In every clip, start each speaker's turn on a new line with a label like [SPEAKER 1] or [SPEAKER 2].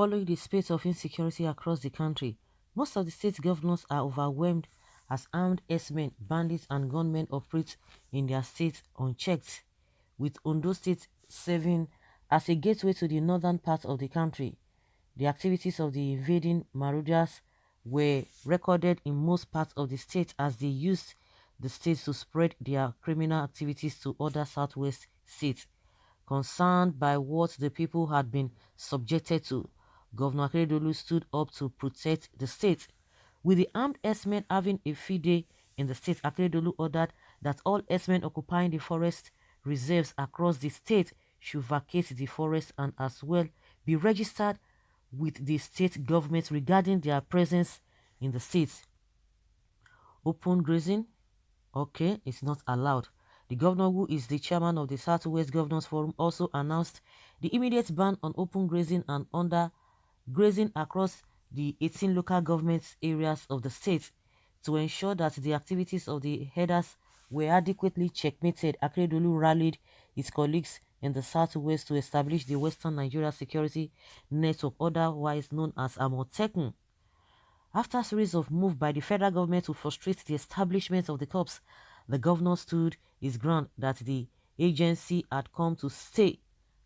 [SPEAKER 1] Following the spate of insecurity across the country, most of the state governors are overwhelmed as armed herdsmen, bandits, and gunmen operate in their states unchecked, with Ondo State serving as a gateway to the northern part of the country. The activities of the invading marauders were recorded in most parts of the state as they used the state to spread their criminal activities to other southwest states. Concerned by what the people had been subjected to, Governor Akeredolu stood up to protect the state. With the armed herdsmen having a field day in the state, Akeredolu ordered that all herdsmen occupying the forest reserves across the state should vacate the forest and as well be registered with the state government regarding their presence in the state. Open grazing, okay, it's not allowed. The governor, who is the chairman of the Southwest Governors Forum, also announced the immediate ban on open grazing and under grazing across the 18 local government areas of the state. To ensure that the activities of the herders were adequately checkmated, Akeredolu rallied his colleagues in the southwest to establish the Western Nigeria Security Network, otherwise known as ãão After a series of moves by the federal government to frustrate the establishment of the corps, the governor stood his ground that the agency had come to stay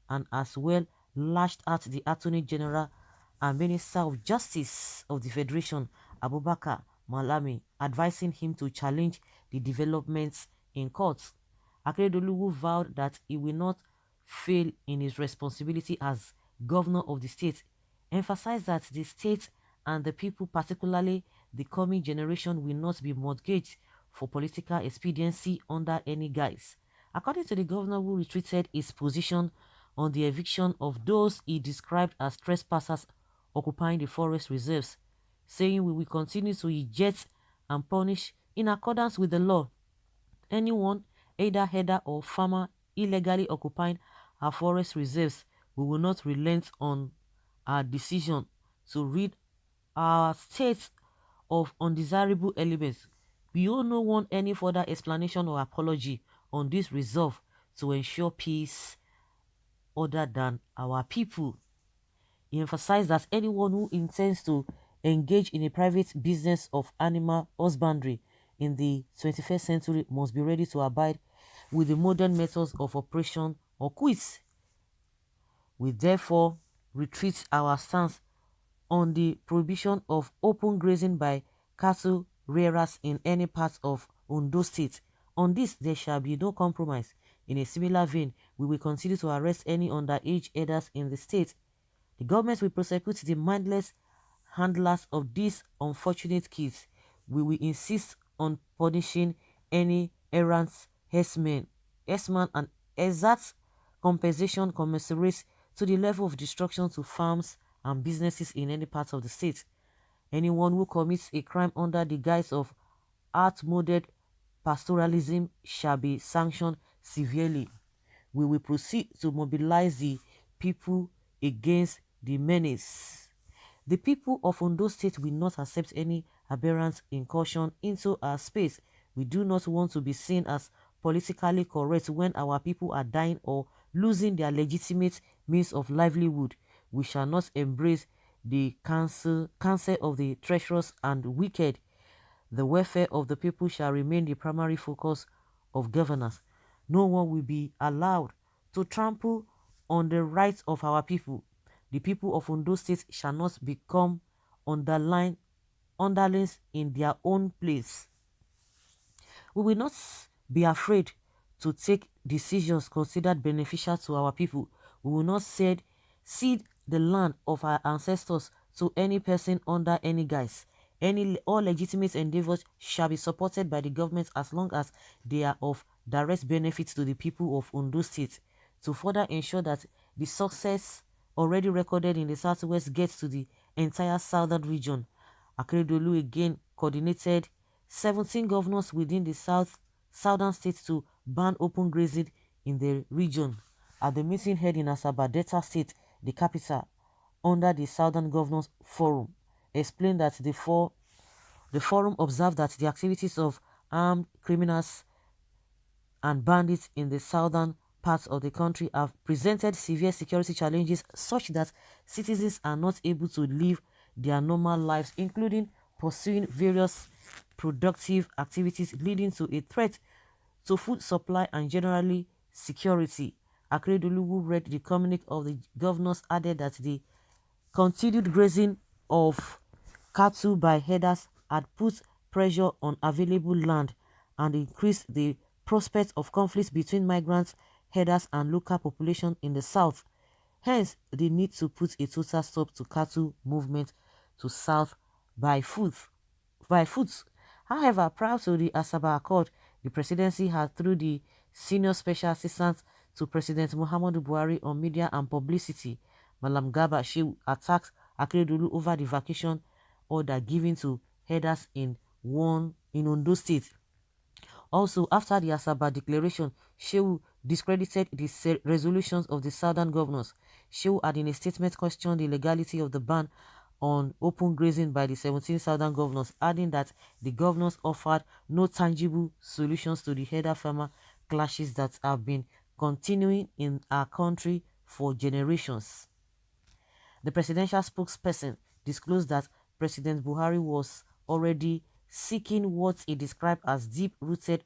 [SPEAKER 1] and as well lashed at the Attorney General and Minister of Justice of the Federation, Abubakar Malami, advising him to challenge the developments in courts. Akeredolu vowed that he will not fail in his responsibility as governor of the state, emphasized that the state and the people, particularly the coming generation, will not be mortgaged for political expediency under any guise. According to the governor, who retreated his position on the eviction of those he described as trespassers occupying the forest reserves, saying we will continue to eject and punish in accordance with the law anyone, either herder or farmer, illegally occupying our forest reserves. We will not relent on our decision to rid our state of undesirable elements. We all don't want any further explanation or apology on this resolve to ensure peace other than our people. He emphasized that anyone who intends to engage in a private business of animal husbandry in the 21st century must be ready to abide with the modern methods of operation or quit. We therefore retreat our stance on the prohibition of open grazing by cattle rearers in any part of Ondo State. On this, there shall be no compromise. In a similar vein, we will continue to arrest any underage herders in the state. The government will prosecute the mindless handlers of these unfortunate kids. We will insist on punishing any errant herdsman and exact compensation commensurate to the level of destruction to farms and businesses in any part of the state. Anyone who commits a crime under the guise of outmoded pastoralism shall be sanctioned severely. We will proceed to mobilize the people against the menace. The people of Ondo State will not accept any aberrant incursion into our space. We do not want to be seen as politically correct when our people are dying or losing their legitimate means of livelihood. We shall not embrace the counsel of the treacherous and wicked. The welfare of the people shall remain the primary focus of governance. No one will be allowed to trample on the rights of our people. The people of Ondo State shall not become underlings in their own place. We will not be afraid to take decisions considered beneficial to our people. We will not cede the land of our ancestors to any person under any guise. All legitimate endeavors shall be supported by the government as long as they are of direct benefit to the people of Ondo State. To further ensure that the success already recorded in the Southwest gets to the entire southern region, Akeredolu again coordinated 17 governors within the southern states to ban open grazing in the region. At the meeting held in Asaba, Delta State, the capital, under the Southern Governors Forum, explained that the forum observed that the activities of armed criminals and bandits in the southern parts of the country have presented severe security challenges such that citizens are not able to live their normal lives, including pursuing various productive activities, leading to a threat to food supply and generally security. Akeredolu, who read the communique of the governors, added that the continued grazing of cattle by herders had put pressure on available land and increased the prospect of conflicts between migrants, herders, and local population in the south. Hence, the need to put a total stop to cattle movement to south by foot. By foot. However, prior to the Asaba Accord, the presidency had, through the senior special assistant to President Muhammadu Buhari on media and publicity, Malam Garba Shehu, attacked Akeredolu over the vacation order given to herders in Ondo State. Also, after the Asaba declaration, Shehu discredited the resolutions of the southern governors. Shehu had in a statement questioned the legality of the ban on open grazing by the 17 southern governors, adding that the governors offered no tangible solutions to the herder-farmer clashes that have been continuing in our country for generations. The presidential spokesperson disclosed that President Buhari was already seeking what he described as deep-rooted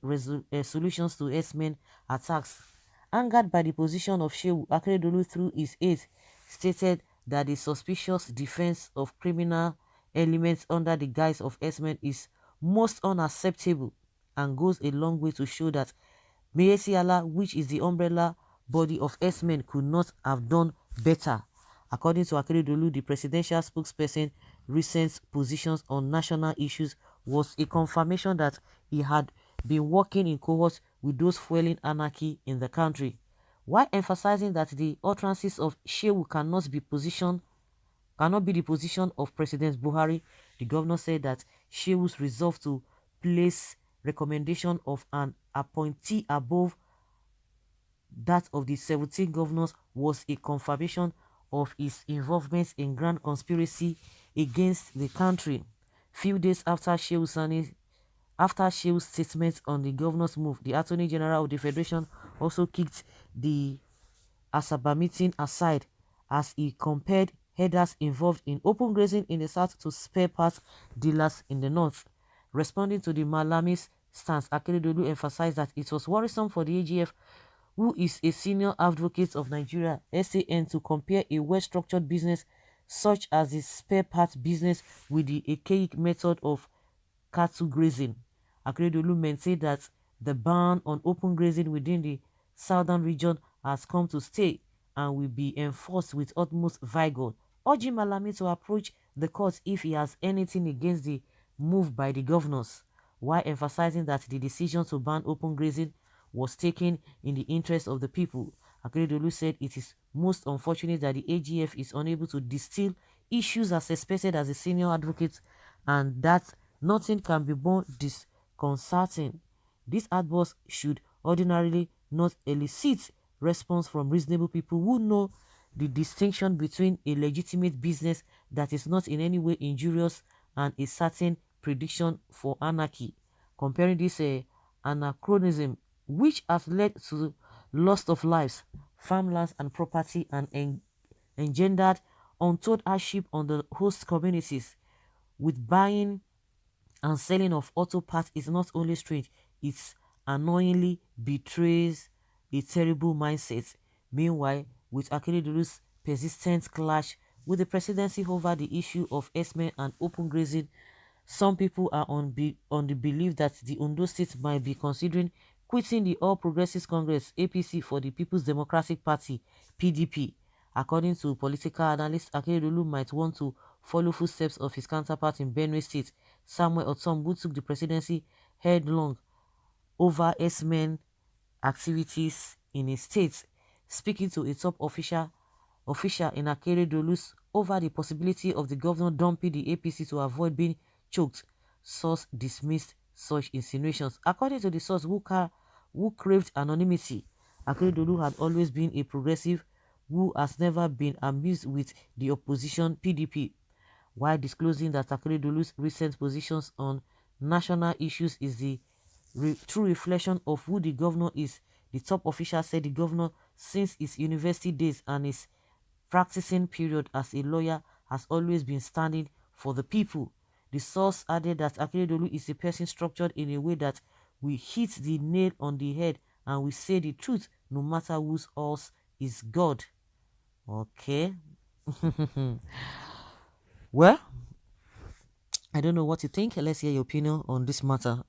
[SPEAKER 1] solutions to Herdsmen attacks. Angered by the position of Shehu, Akeredolu, through his aide, stated that the suspicious defense of criminal elements under the guise of Herdsmen is most unacceptable and goes a long way to show that Allah, which is the umbrella body of Herdsmen, could not have done better. According to Akeredolu, the presidential spokesperson, recent positions on national issues was a confirmation that he had been working in cohort with those fueling anarchy in the country, while emphasizing that the utterances of Shehu cannot be the position of President Buhari. The governor said that Shehu's resolve to place recommendation of an appointee above that of the 17 governors was a confirmation of his involvement in grand conspiracy against the country. Few days after Sheu's statement on the governor's move, the Attorney General of the Federation also kicked the Asaba meeting aside as he compared herders involved in open grazing in the south to spare parts dealers in the north. Responding to the Malami's stance, Akeredolu emphasized that it was worrisome for the AGF, who is a senior advocate of Nigeria, SAN, to compare a well-structured business such as the spare parts business with the archaic method of cattle grazing. Akeredolu maintained that the ban on open grazing within the southern region has come to stay and will be enforced with utmost vigor, urging Malami to approach the court if he has anything against the move by the governors, while emphasizing that the decision to ban open grazing was taken in the interest of the people. Akeredolu said it is most unfortunate that the AGF is unable to distill issues as expected as a senior advocate and that nothing can be more disconcerting. This outburst should ordinarily not elicit response from reasonable people who know the distinction between a legitimate business that is not in any way injurious and a certain prediction for anarchy. Comparing this anachronism, which has led to loss of lives, farmlands, and property, and engendered untold hardship on the host communities, with buying and selling of auto parts, is not only strange, it annoyingly betrays a terrible mindset. Meanwhile, with Akeredolu's persistent clash with the presidency over the issue of Herdsmen and open grazing, some people are on the belief that the Ondo State might be considering quitting the All Progressives Congress (APC) for the People's Democratic Party (PDP). According to political analysts, Akeredolu might want to follow footsteps of his counterpart in Benue State, Samuel Otom, who took the presidency headlong over Herdsmen activities in his state. Speaking to a top official in Akeredolu's over the possibility of the governor dumping the APC to avoid being choked, source dismissed such insinuations. According to the source who craved anonymity, Akeredolu had always been a progressive who has never been amused with the opposition PDP, while disclosing that Akeredolu's recent positions on national issues is the true reflection of who the governor is. The top official said the governor, since his university days and his practicing period as a lawyer, has always been standing for the people. The source added that Akeredolu is a person structured in a way that we hit the nail on the head and we say the truth no matter whose else is God. Okay. Well, I don't know what you think. Let's hear your opinion on this matter.